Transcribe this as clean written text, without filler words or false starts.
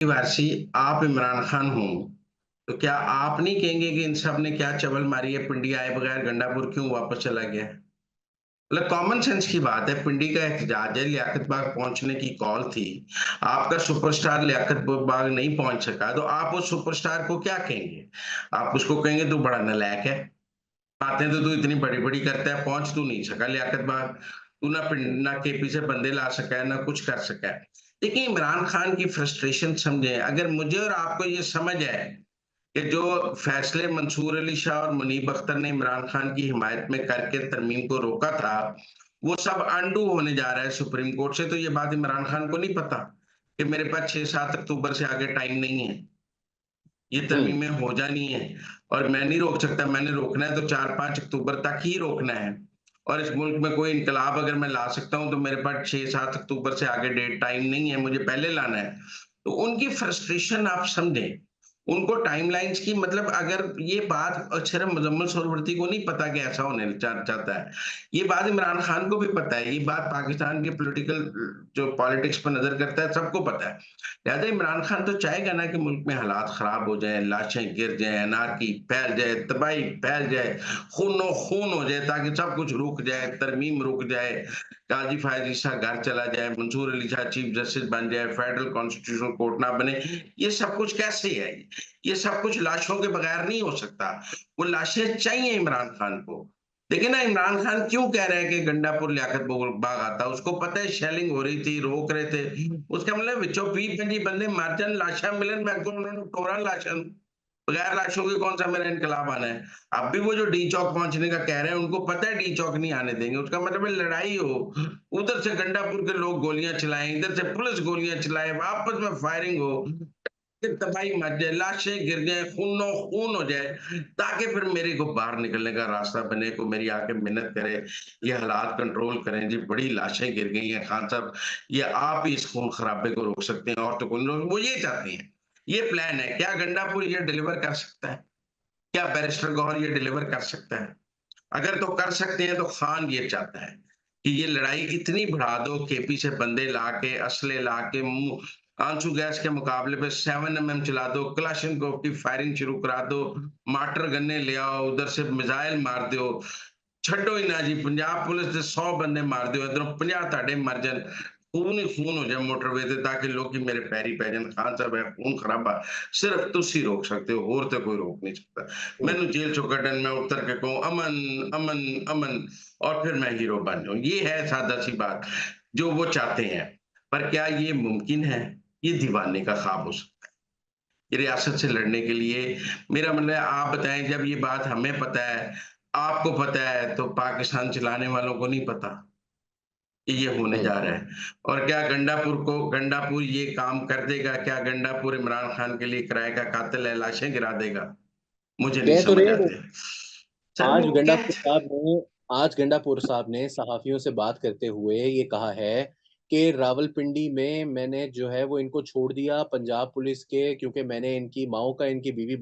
वारसी आप इमरान खान हो, तो क्या आप नहीं कहेंगे कि इन सब ने क्या चवल मारी है, पिंडी आए बगैर गंडापुर क्यों वापस चला गया? मतलब कॉमन सेंस की बात है, पिंडी का एहतजाज है, लियाकत बाग पहुंचने की कॉल थी। आपका सुपरस्टार लियाकत बाग नहीं पहुंच सका, तो आप उस सुपरस्टार को क्या कहेंगे? आप उसको कहेंगे तू बड़ा नालायक है, बातें तो तू इतनी बड़ी बड़ी करता है, पहुंच तू नहीं सका लियाकत बाग, तू ना ना केपी से बंदे ला सका है, ना कुछ कर सका है। देखिए, इमरान खान की फ्रस्ट्रेशन समझे, अगर मुझे और आपको ये समझ है कि जो फैसले मंसूर अली शाह और मुनीब अख्तर ने इमरान खान की हिमायत में करके तरमीम को रोका था, वो सब अंडू होने जा रहा है सुप्रीम कोर्ट से, तो ये बात इमरान खान को नहीं पता कि मेरे पास 6-7 अक्टूबर से आगे टाइम नहीं है, ये हुँ। तरमीमें हो जानी है और मैं नहीं रोक सकता। मैंने रोकना है तो 4-5 अक्टूबर तक ही रोकना है, और इस मुल्क में कोई इनकलाब अगर मैं ला सकता हूं तो मेरे पास 6-7 अक्टूबर से आगे डेट टाइम नहीं है, मुझे पहले लाना है। तो उनकी फ्रस्ट्रेशन आप समझें, उनको टाइमलाइंस की, मतलब अगर ये बात सिर्फ मुजम्मिल सोहरावर्दी को नहीं पता कि ऐसा होने चाहता है, ये बात इमरान खान को भी पता है, ये बात पाकिस्तान के पॉलिटिकल जो पॉलिटिक्स पर नजर करता है सबको पता है। लिहाजा इमरान खान तो चाहेगा ना कि मुल्क में हालात खराब हो जाएं, लाशें गिर जाएं, अनारकी फैल जाए, तबाही फैल जाए, खूनो खून हो जाए, ताकि सब कुछ रुक जाए, तरमीम रुक जाए, काजी फायज ईसा घर चला जाए, मंसूर अली शाह चीफ जस्टिस बन जाए, फेडरल कॉन्स्टिट्यूशनल कोर्ट ना बने। ये सब कुछ कैसे है? ये सब कुछ लाशों के बगैर नहीं हो सकता। वो लाशें चाहिए इमरान खान को। देखिए ना, इमरान खान क्यों कह रहे हैं कि गंडापुर लियाकत बाग आता? उसको पता है शेलिंग हो रही थी, रोक रहे थे। उसका मतलब विचो पी पंजी बंदे मर जान, लाशा मिलन, मैं को उन्होंने टोरा लाशन, बगैर लाशों के कौन सा मेरा इनकलाब आना है? अब भी वो जो डी चौक पहुंचने का कह रहे हैं, उनको पता है डी चौक नहीं आने देंगे। उसका मतलब है लड़ाई हो, उधर से गंडापुर के लोग गोलियां चलाएं, इधर से पुलिस गोलियां चलाए, आपस में फायरिंग हो, फिर तबाही मच जाए, लाशें गिर जाए, खूनो खून हो जाए, ताकि फिर मेरे को बाहर निकलने का रास्ता बने, को मेरी आके मिन्नत करे, ये हालात कंट्रोल करें जी, बड़ी लाशें गिर गई हैं खान साहब, ये आप ही इस खून खराबे को रोक सकते हैं, और तो कोई नहीं वो ये चाहती हैं। ये प्लान है। क्या गंडापुर ये डिलीवर कर सकता है? क्या बैरिस्टर गौहर ये डिलीवर कर सकता है? अगर तो कर सकते हैं तो खान ये चाहता है कि ये लड़ाई इतनी बढ़ा दो, केपी से बंदे लाके, असले लाके, आंसू गैस के मुकाबले पे 7mm चला दो, कलाशनकोव की फायरिंग शुरू करा दो, मार्टर गन्ने ले आओ, उधर से मिसाइल मार दो, छड्डो ही ना जी, पंजाब पुलिस ਦੇ 100 ਬੰਦੇ ਮਾਰ ਦਿਓ, ਇਧਰੋਂ 50 ਤੁਹਾਡੇ ਮਰ ਜਾਣ, ਖੂਨ ਹੀ ਖੂਨ ਹੋ ਜਾਏ ਮੋਟਰਵੇ ਤੇ, ਤਾਂ ਕਿ ਲੋਕੀ ਮੇਰੇ ਪੈਰੀ ਪੈ ਜਾਣ। ਖਾਨ ਸਾਹਿਬ ਇਹ ਖੂਨ ਖਰਾਬਾ ਸਿਰਫ ਤੁਸੀਂ ਰੋਕ ਸਕਦੇ ਹੋ, ਹੋਰ ਤੇ ਕੋਈ ਰੋਕ ਨਹੀਂ ਸਕਦਾ। हुँ। ਮੈਨੂੰ जेल चो ਕੱਢਣ, मैं उतर के कहूँ अमन अमन अमन, और फिर मैं हीरो बन जाऊं। ये है सादा सी बात जो वो चाहते हैं। पर क्या ये मुमकिन है? ये दीवाने का ख्वाब हो सकता है। ये रियासत से लड़ने के लिए, मेरा मतलब है, आप बताएं, जब ये बात हमें पता है, आपको पता है, तो पाकिस्तान चलाने वालों को नहीं पता कि ये होने हुँ। जा रहा है। और क्या गंडापुर ये काम कर देगा? क्या गंडापुर इमरान खान के लिए किराए का कातिल है, लाशें गिरा देगा? मुझे नहीं कह तो समझ रहे हैं वो। आते। सर वो कह आज गंडापुर साहब ने सहाफ़ियों से बात करते हुए ये कहा है कि रावलपिंडी में मैंने जो है वो इनको छोड़ दिया पंजाब पुलिस के, क्योंकि मैंने इनकी माँओं का, इनकी बीवी